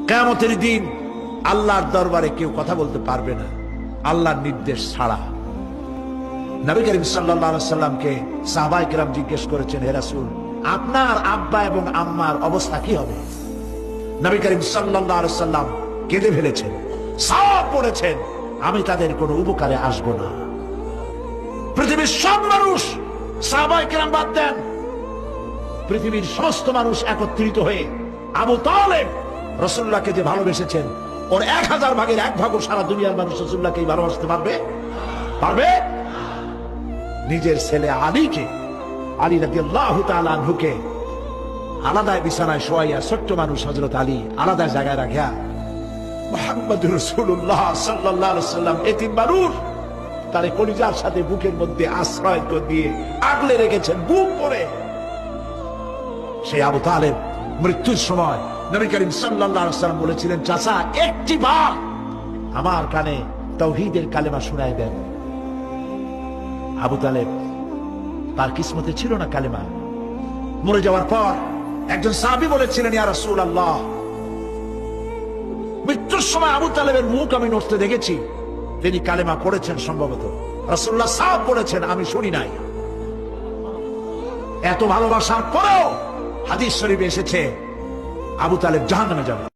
কিয়ামতের দিন আল্লাহর দরবারে কেউ কথা বলতে পারবে না আল্লাহর নির্দেশ ছাড়া। নবী করিম সাল্লাল্লাহু আলাইহি সাল্লামকে সাহাবায়ে কেরাম জিজ্ঞেস করেছেন, হে রাসূল, আপনার আব্বা এবং আম্মার অবস্থা কি হবে? নবী করিম সাল্লাল্লাহু আলাইহি সাল্লাম কেঁদে ফেলেছেন, সাপ পড়েছেন, আমি তাদের কোনো উপকারে আসবো না। পৃথিবীর সব মানুষ, সাহাবায়ে কেরাম বাদ দেন, পৃথিবীর সমস্ত মানুষ একত্রিত হয়ে আবু তালেব রাসূলুল্লাহকে যে ভালোবেসেছেন, ওর 1000 ভাগের 1 ভাগও সারা দুনিয়ার মানুষ রাসূলুল্লাহকে ভালোবাসতে পারবে? পারবে? নিজের ছেলে আলীকে, আলী রাদিয়াল্লাহু তাআলা আনহুকে আলাদা বিছানায় শোয়াইয়া, ছোট্ট মানুষ হযরত আলী আলাদা জায়গায় রাখিয়া মুহাম্মদুর রাসূলুল্লাহ সাল্লাল্লাহু আলাইহি সাল্লাম এতিম মানুষ তারে কলিজার সাথে বুকের মধ্যে আশ্রয় দিয়ে আগলে রেখেছেন বুক করে। সেই আবু তালেব মৃত্যুর সময় নবী করিম সাল্লাল্লাহু আলাইহি সাল্লাম বলেছিলেন, চাচা একটি বার আমার কানে তাওহীদের কালেমা শোনায় দেন। আবু তালেব, তার কিসমতে ছিল না কালেমা। মরে যাওয়ার পর একজন সাহাবী বলেছিলেন, ইয়া রাসূলুল্লাহ, মৃত্যুর সময় আবু তালেবের মুখ আমি নড়তে দেখেছি, তিনি কালেমা পড়েছেন সম্ভবত। রাসূলুল্লাহ সাহেব বলেছেন, আমি শুনি নাই। এত ভালোবাসার পরেও হাদিস শরীফে এসেছে আবু তালেব জাহান্নামে যাবে।